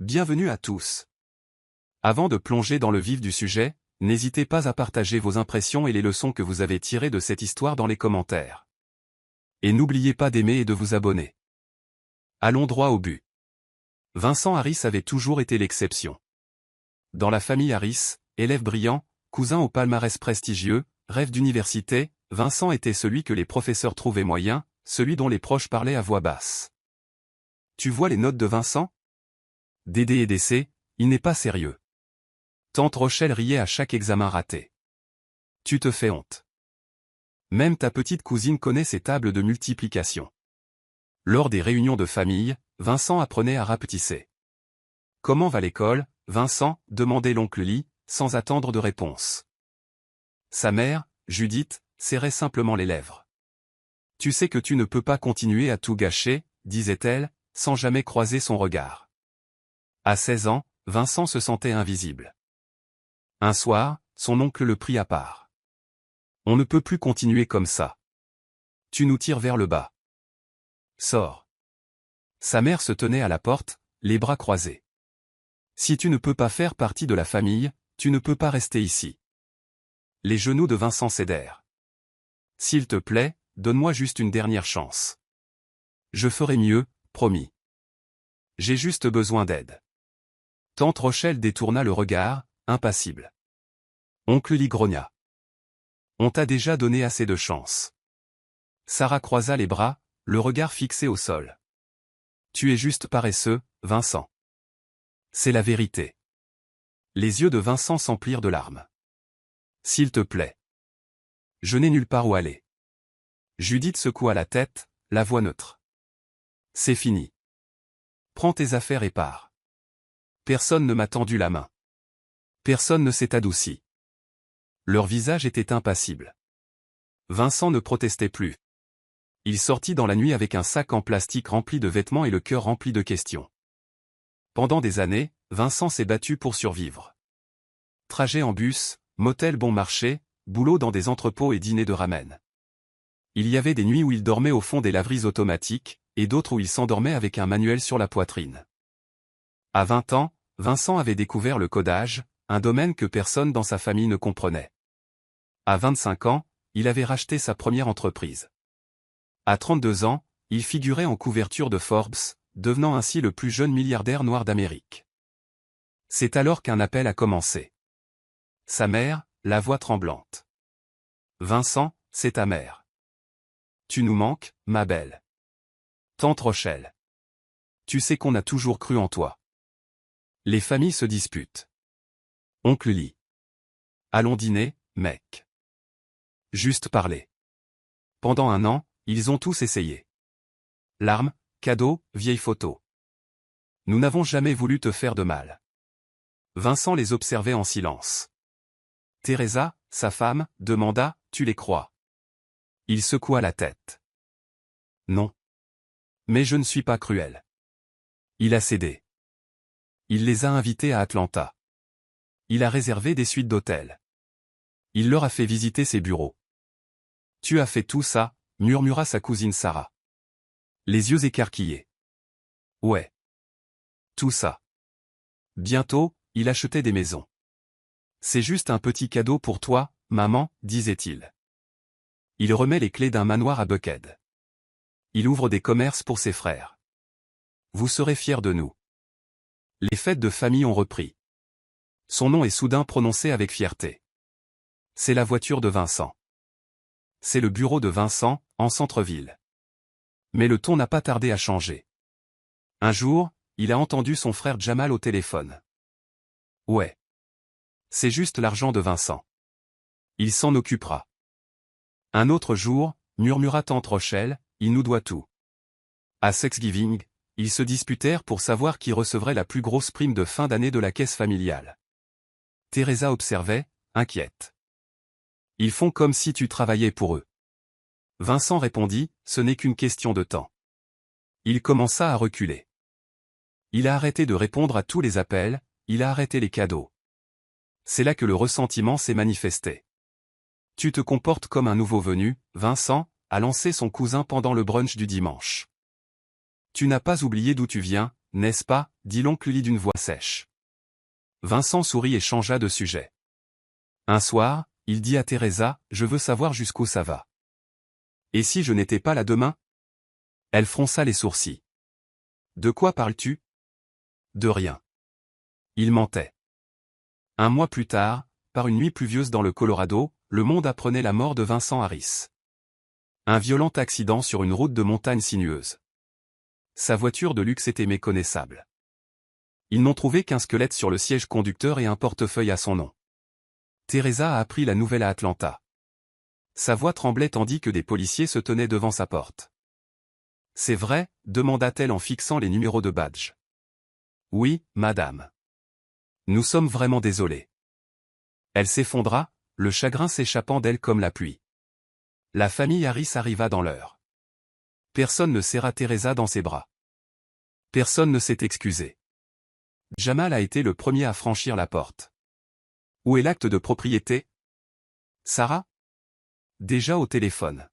Bienvenue à tous. Avant de plonger dans le vif du sujet, n'hésitez pas à partager vos impressions et les leçons que vous avez tirées de cette histoire dans les commentaires. Et n'oubliez pas d'aimer et de vous abonner. Allons droit au but. Vincent Harris avait toujours été l'exception. Dans la famille Harris, élève brillant, cousin au palmarès prestigieux, rêve d'université, Vincent était celui que les professeurs trouvaient moyen, celui dont les proches parlaient à voix basse. Tu vois les notes de Vincent? DD et DC, il n'est pas sérieux. Tante Rochelle riait à chaque examen raté. Tu te fais honte. Même ta petite cousine connaît ses tables de multiplication. Lors des réunions de famille, Vincent apprenait à rapetisser. Comment va l'école, Vincent? Demandait l'oncle Lee, sans attendre de réponse. Sa mère, Judith, serrait simplement les lèvres. Tu sais que tu ne peux pas continuer à tout gâcher, disait-elle, sans jamais croiser son regard. À 16 ans, Vincent se sentait invisible. Un soir, son oncle le prit à part. On ne peut plus continuer comme ça. Tu nous tires vers le bas. Sors. Sa mère se tenait à la porte, les bras croisés. Si tu ne peux pas faire partie de la famille, tu ne peux pas rester ici. Les genoux de Vincent cédèrent. S'il te plaît, donne-moi juste une dernière chance. Je ferai mieux, promis. J'ai juste besoin d'aide. Tante Rochelle détourna le regard, impassible. Oncle Lee grogna. On t'a déjà donné assez de chance. Sarah croisa les bras, le regard fixé au sol. Tu es juste paresseux, Vincent. C'est la vérité. Les yeux de Vincent s'emplirent de larmes. S'il te plaît. Je n'ai nulle part où aller. Judith secoua la tête, la voix neutre. C'est fini. Prends tes affaires et pars. Personne ne m'a tendu la main. Personne ne s'est adouci. Leur visage était impassible. Vincent ne protestait plus. Il sortit dans la nuit avec un sac en plastique rempli de vêtements et le cœur rempli de questions. Pendant des années, Vincent s'est battu pour survivre. Trajet en bus, motel bon marché, boulot dans des entrepôts et dîner de ramen. Il y avait des nuits où il dormait au fond des laveries automatiques, et d'autres où il s'endormait avec un manuel sur la poitrine. À 20 ans, Vincent avait découvert le codage, un domaine que personne dans sa famille ne comprenait. À 25 ans, il avait racheté sa première entreprise. À 32 ans, il figurait en couverture de Forbes, devenant ainsi le plus jeune milliardaire noir d'Amérique. C'est alors qu'un appel a commencé. Sa mère, la voix tremblante. Vincent, c'est ta mère. Tu nous manques, ma belle. Tante Rochelle. Tu sais qu'on a toujours cru en toi. Les familles se disputent. Oncle Lee. Allons dîner, mec. Juste parler. Pendant un an, ils ont tous essayé. Larmes, cadeaux, vieilles photos. Nous n'avons jamais voulu te faire de mal. Vincent les observait en silence. Teresa, sa femme, demanda, tu les crois? Il secoua la tête. Non. Mais je ne suis pas cruel. Il a cédé. Il les a invités à Atlanta. Il a réservé des suites d'hôtels. Il leur a fait visiter ses bureaux. Tu as fait tout ça, murmura sa cousine Sarah. Les yeux écarquillés. Ouais. Tout ça. Bientôt, il achetait des maisons. C'est juste un petit cadeau pour toi, maman, disait-il. Il remet les clés d'un manoir à Buckhead. Il ouvre des commerces pour ses frères. Vous serez fiers de nous. Les fêtes de famille ont repris. Son nom est soudain prononcé avec fierté. C'est la voiture de Vincent. C'est le bureau de Vincent, en centre-ville. Mais le ton n'a pas tardé à changer. Un jour, il a entendu son frère Jamal au téléphone. Ouais. C'est juste l'argent de Vincent. Il s'en occupera. Un autre jour, murmura tante Rochelle, il nous doit tout. À Thanksgiving, ils se disputèrent pour savoir qui recevrait la plus grosse prime de fin d'année de la caisse familiale. Teresa observait, inquiète. Ils font comme si tu travaillais pour eux. Vincent répondit, ce n'est qu'une question de temps. Il commença à reculer. Il a arrêté de répondre à tous les appels, il a arrêté les cadeaux. C'est là que le ressentiment s'est manifesté. Tu te comportes comme un nouveau venu, Vincent, a lancé son cousin pendant le brunch du dimanche. Tu n'as pas oublié d'où tu viens, n'est-ce pas, dit l'oncle Uli d'une voix sèche. Vincent sourit et changea de sujet. Un soir, il dit à Teresa, je veux savoir jusqu'où ça va. Et si je n'étais pas là demain? Elle fronça les sourcils. De quoi parles-tu? De rien. Il mentait. Un mois plus tard, par une nuit pluvieuse dans le Colorado, le monde apprenait la mort de Vincent Harris. Un violent accident sur une route de montagne sinueuse. Sa voiture de luxe était méconnaissable. Ils n'ont trouvé qu'un squelette sur le siège conducteur et un portefeuille à son nom. Teresa a appris la nouvelle à Atlanta. Sa voix tremblait tandis que des policiers se tenaient devant sa porte. « C'est vrai ?» demanda-t-elle en fixant les numéros de badge. « Oui, madame. Nous sommes vraiment désolés. » Elle s'effondra, le chagrin s'échappant d'elle comme la pluie. La famille Harris arriva dans l'heure. Personne ne serra Teresa dans ses bras. Personne ne s'est excusé. Jamal a été le premier à franchir la porte. « Où est l'acte de propriété? Sarah? Déjà au téléphone.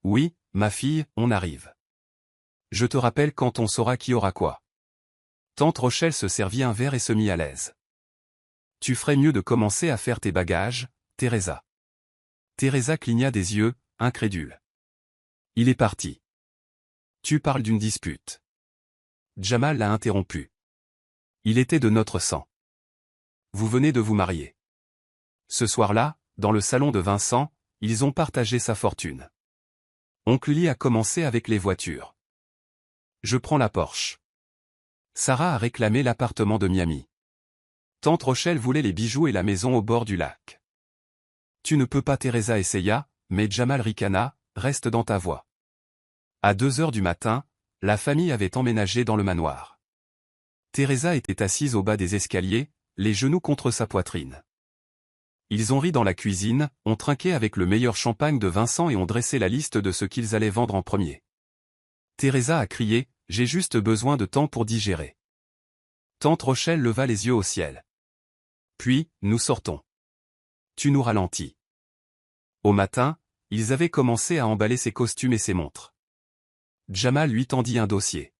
Oui, ma fille, on arrive. Je te rappelle quand on saura qui aura quoi. Tante Rochelle se servit un verre et se mit à l'aise. Tu ferais mieux de commencer à faire tes bagages, Teresa. Teresa cligna des yeux, incrédule. Il est parti. Tu parles d'une dispute. Jamal l'a interrompu. Il était de notre sang. Vous venez de vous marier. Ce soir-là, dans le salon de Vincent, ils ont partagé sa fortune. Oncle Uli a commencé avec les voitures. Je prends la Porsche. Sarah a réclamé l'appartement de Miami. Tante Rochelle voulait les bijoux et la maison au bord du lac. Tu ne peux pas, Teresa essaya, mais Jamal ricana, reste dans ta voie. À 2 heures du matin, la famille avait emménagé dans le manoir. Teresa était assise au bas des escaliers, les genoux contre sa poitrine. Ils ont ri dans la cuisine, ont trinqué avec le meilleur champagne de Vincent et ont dressé la liste de ce qu'ils allaient vendre en premier. Teresa a crié, « J'ai juste besoin de temps pour digérer. » Tante Rochelle leva les yeux au ciel. Puis, nous sortons. Tu nous ralentis. Au matin, ils avaient commencé à emballer ses costumes et ses montres. Jamal lui tendit un dossier.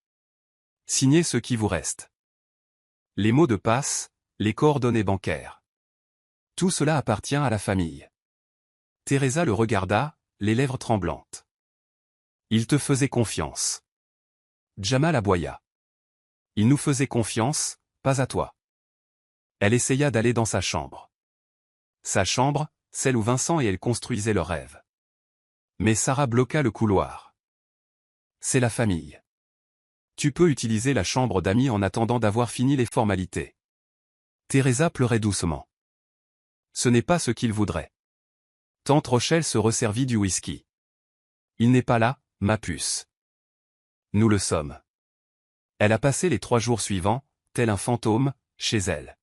Signez ce qui vous reste. Les mots de passe, les coordonnées bancaires. Tout cela appartient à la famille. Teresa le regarda, les lèvres tremblantes. Il te faisait confiance. Jamal aboya. Il nous faisait confiance, pas à toi. Elle essaya d'aller dans sa chambre. Sa chambre, celle où Vincent et elle construisaient leur rêve. Mais Sarah bloqua le couloir. C'est la famille. Tu peux utiliser la chambre d'amis en attendant d'avoir fini les formalités. Teresa pleurait doucement. Ce n'est pas ce qu'il voudrait. Tante Rochelle se resservit du whisky. Il n'est pas là, ma puce. Nous le sommes. Elle a passé les 3 jours suivants, tel un fantôme, chez elle.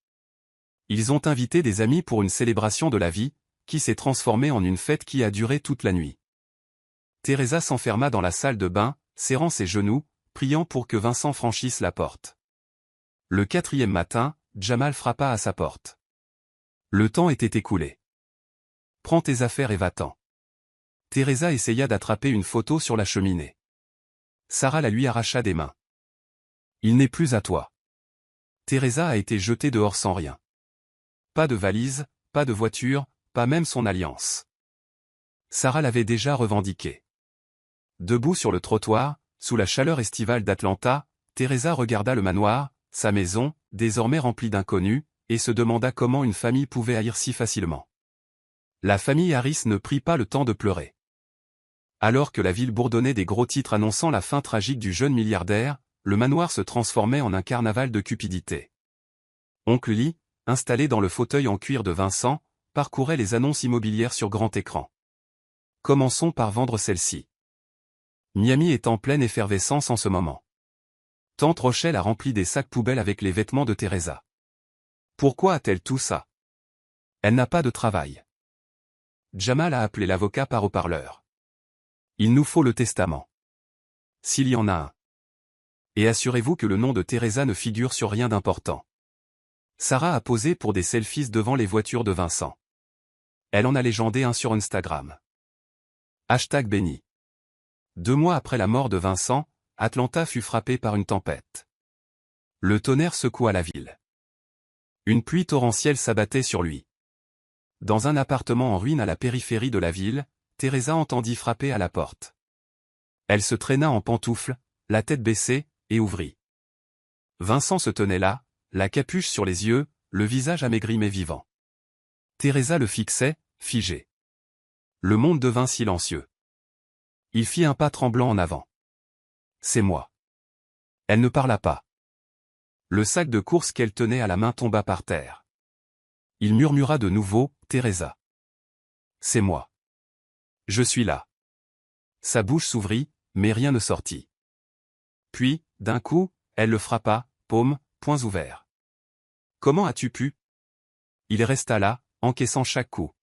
Ils ont invité des amis pour une célébration de la vie, qui s'est transformée en une fête qui a duré toute la nuit. Teresa s'enferma dans la salle de bain, serrant ses genoux, priant pour que Vincent franchisse la porte. Le 4e matin, Jamal frappa à sa porte. Le temps était écoulé. Prends tes affaires et va-t'en. Teresa essaya d'attraper une photo sur la cheminée. Sarah la lui arracha des mains. Il n'est plus à toi. Teresa a été jetée dehors sans rien. Pas de valise, pas de voiture, pas même son alliance. Sarah l'avait déjà revendiqué. Debout sur le trottoir, sous la chaleur estivale d'Atlanta, Teresa regarda le manoir, sa maison, désormais remplie d'inconnus, et se demanda comment une famille pouvait haïr si facilement. La famille Harris ne prit pas le temps de pleurer. Alors que la ville bourdonnait des gros titres annonçant la fin tragique du jeune milliardaire, le manoir se transformait en un carnaval de cupidité. Oncle Uli, installé dans le fauteuil en cuir de Vincent, parcourait les annonces immobilières sur grand écran. Commençons par vendre celle-ci. Miami est en pleine effervescence en ce moment. Tante Rochelle a rempli des sacs poubelles avec les vêtements de Teresa. Pourquoi a-t-elle tout ça? Elle n'a pas de travail. Jamal a appelé l'avocat par haut-parleur. Il nous faut le testament. S'il y en a un. Et assurez-vous que le nom de Teresa ne figure sur rien d'important. Sarah a posé pour des selfies devant les voitures de Vincent. Elle en a légendé un sur Instagram. #béni. 2 mois après la mort de Vincent, Atlanta fut frappée par une tempête. Le tonnerre secoua la ville. Une pluie torrentielle s'abattait sur lui. Dans un appartement en ruine à la périphérie de la ville, Teresa entendit frapper à la porte. Elle se traîna en pantoufles, la tête baissée, et ouvrit. Vincent se tenait là, la capuche sur les yeux, le visage amaigri mais vivant. Teresa le fixait, figé. Le monde devint silencieux. Il fit un pas tremblant en avant. « C'est moi. » Elle ne parla pas. Le sac de course qu'elle tenait à la main tomba par terre. Il murmura de nouveau, « Teresa. »« C'est moi. Je suis là. » Sa bouche s'ouvrit, mais rien ne sortit. Puis, d'un coup, elle le frappa, paume, poings ouverts. « Comment as-tu pu ?» Il resta là, encaissant chaque coup.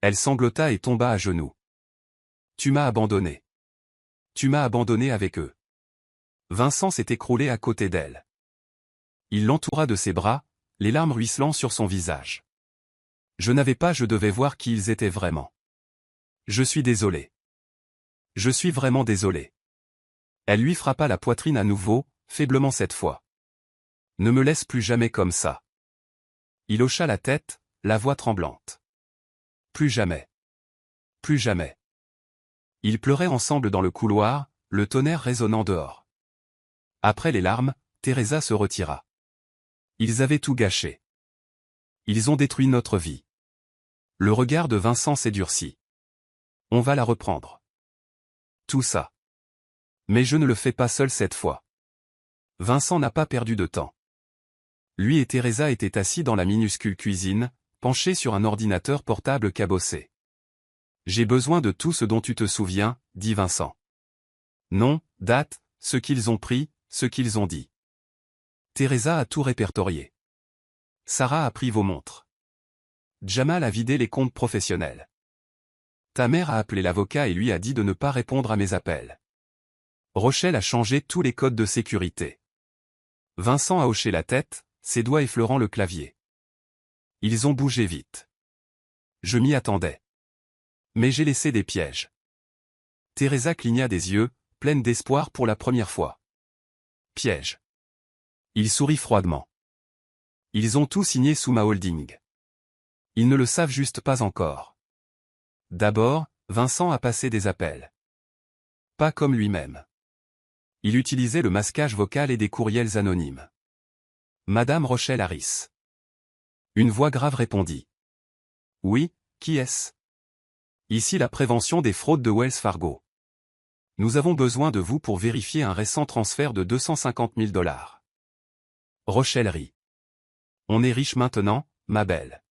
Elle sanglota et tomba à genoux. « Tu m'as abandonné. Tu m'as abandonné avec eux. » Vincent s'est écroulé à côté d'elle. Il l'entoura de ses bras, les larmes ruisselant sur son visage. « Je devais voir qui ils étaient vraiment. Je suis désolé. Je suis vraiment désolé. » Elle lui frappa la poitrine à nouveau, faiblement cette fois. « Ne me laisse plus jamais comme ça. » Il hocha la tête, la voix tremblante. « Plus jamais. Plus jamais. » Ils pleuraient ensemble dans le couloir, le tonnerre résonnant dehors. Après les larmes, Teresa se retira. Ils avaient tout gâché. Ils ont détruit notre vie. Le regard de Vincent s'édurcit. On va la reprendre. Tout ça. Mais je ne le fais pas seul cette fois. Vincent n'a pas perdu de temps. Lui et Teresa étaient assis dans la minuscule cuisine, penchés sur un ordinateur portable cabossé. J'ai besoin de tout ce dont tu te souviens, dit Vincent. Nom, date, ce qu'ils ont pris, ce qu'ils ont dit. Teresa a tout répertorié. Sarah a pris vos montres. Jamal a vidé les comptes professionnels. Ta mère a appelé l'avocat et lui a dit de ne pas répondre à mes appels. Rochelle a changé tous les codes de sécurité. Vincent a hoché la tête, ses doigts effleurant le clavier. Ils ont bougé vite. Je m'y attendais. Mais j'ai laissé des pièges. Teresa cligna des yeux, pleine d'espoir pour la première fois. Piège. Il sourit froidement. Ils ont tout signé sous ma holding. Ils ne le savent juste pas encore. D'abord, Vincent a passé des appels. Pas comme lui-même. Il utilisait le masquage vocal et des courriels anonymes. Madame Rochelle Harris. Une voix grave répondit. Oui, qui est-ce? Ici la prévention des fraudes de Wells Fargo. Nous avons besoin de vous pour vérifier un récent transfert de 250 000 $. Rochelle rit. On est riche maintenant, ma belle.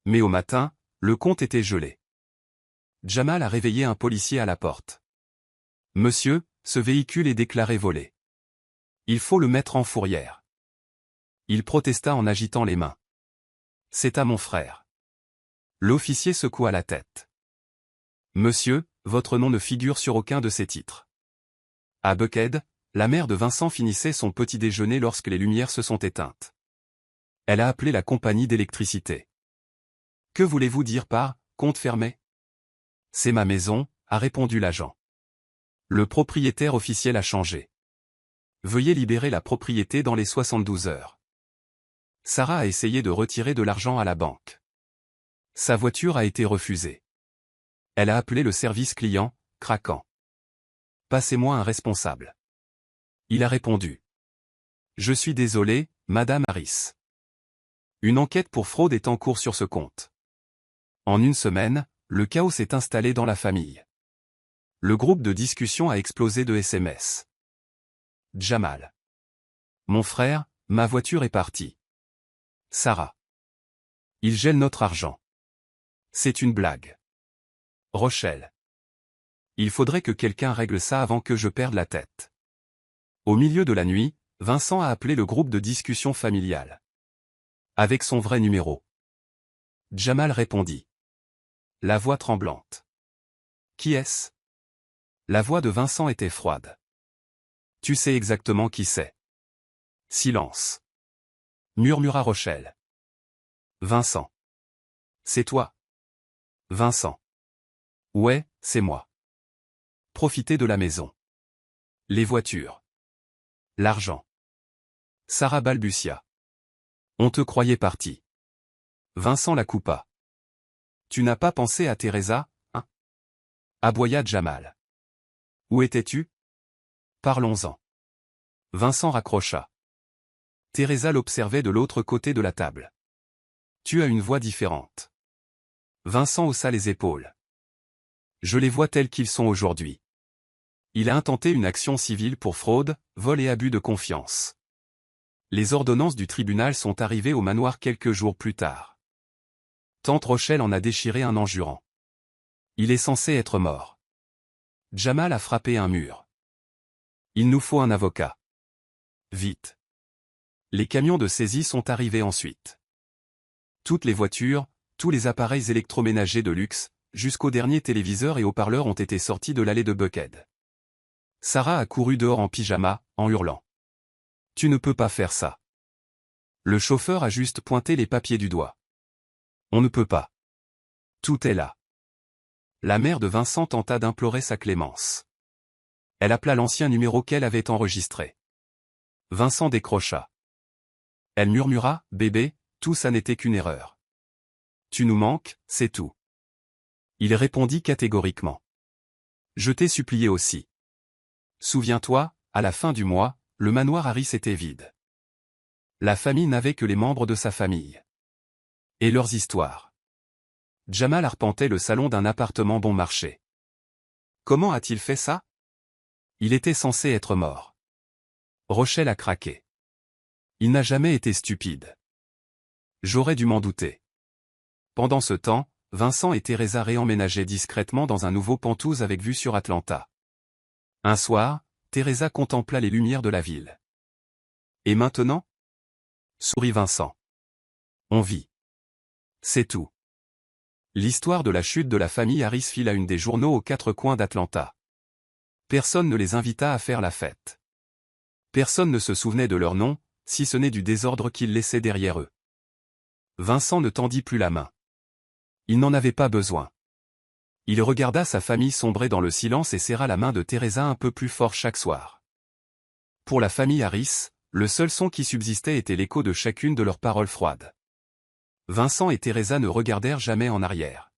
Mais au matin, le compte était gelé. Jamal a réveillé un policier à la porte. Monsieur, ce véhicule est déclaré volé. Il faut le mettre en fourrière. Il protesta en agitant les mains. C'est à mon frère. L'officier secoua la tête. Monsieur, votre nom ne figure sur aucun de ces titres. À Buckhead, la mère de Vincent finissait son petit déjeuner lorsque les lumières se sont éteintes. Elle a appelé la compagnie d'électricité. Que voulez-vous dire par « compte fermé » ? C'est ma maison, a répondu l'agent. Le propriétaire officiel a changé. Veuillez libérer la propriété dans les 72 heures. Sarah a essayé de retirer de l'argent à la banque. Sa voiture a été refusée. Elle a appelé le service client, craquant. Passez-moi un responsable. Il a répondu. Je suis désolé, Madame Harris. Une enquête pour fraude est en cours sur ce compte. En une semaine, le chaos s'est installé dans la famille. Le groupe de discussion a explosé de SMS. Jamal. Mon frère, ma voiture est partie. Sarah. Il gèle notre argent. C'est une blague. Rochelle. Il faudrait que quelqu'un règle ça avant que je perde la tête. Au milieu de la nuit, Vincent a appelé le groupe de discussion familiale. Avec son vrai numéro. Jamal répondit. La voix tremblante. Qui est-ce? La voix de Vincent était froide. Tu sais exactement qui c'est. Silence. Murmura Rochelle. Vincent. C'est toi. Vincent. Ouais, c'est moi. Profitez de la maison. Les voitures. L'argent. Sarah balbutia. On te croyait parti. Vincent la coupa. Tu n'as pas pensé à Teresa, hein? Aboya Jamal. Où étais-tu? Parlons-en. Vincent raccrocha. Teresa l'observait de l'autre côté de la table. Tu as une voix différente. Vincent haussa les épaules. Je les vois tels qu'ils sont aujourd'hui. Il a intenté une action civile pour fraude, vol et abus de confiance. Les ordonnances du tribunal sont arrivées au manoir quelques jours plus tard. Tante Rochelle en a déchiré un en jurant. Il est censé être mort. Jamal a frappé un mur. Il nous faut un avocat. Vite. Les camions de saisie sont arrivés ensuite. Toutes les voitures, tous les appareils électroménagers de luxe, jusqu'aux derniers téléviseurs et haut-parleurs ont été sortis de l'allée de Buckhead. Sarah a couru dehors en pyjama, en hurlant. Tu ne peux pas faire ça. Le chauffeur a juste pointé les papiers du doigt. On ne peut pas. Tout est là. La mère de Vincent tenta d'implorer sa clémence. Elle appela l'ancien numéro qu'elle avait enregistré. Vincent décrocha. Elle murmura, bébé, tout ça n'était qu'une erreur. Tu nous manques, c'est tout. Il répondit catégoriquement. Je t'ai supplié aussi. Souviens-toi, à la fin du mois, le manoir Harris était vide. La famille n'avait que les membres de sa famille. Et leurs histoires. Jamal arpentait le salon d'un appartement bon marché. Comment a-t-il fait ça? Il était censé être mort. Rochelle a craqué. Il n'a jamais été stupide. J'aurais dû m'en douter. Pendant ce temps, Vincent et Teresa réemménageaient discrètement dans un nouveau penthouse avec vue sur Atlanta. Un soir, Teresa contempla les lumières de la ville. Et maintenant? Sourit Vincent. On vit. C'est tout. L'histoire de la chute de la famille Harris fit la une des journaux aux quatre coins d'Atlanta. Personne ne les invita à faire la fête. Personne ne se souvenait de leur nom, si ce n'est du désordre qu'ils laissaient derrière eux. Vincent ne tendit plus la main. Il n'en avait pas besoin. Il regarda sa famille sombrer dans le silence et serra la main de Teresa un peu plus fort chaque soir. Pour la famille Harris, le seul son qui subsistait était l'écho de chacune de leurs paroles froides. Vincent et Teresa ne regardèrent jamais en arrière.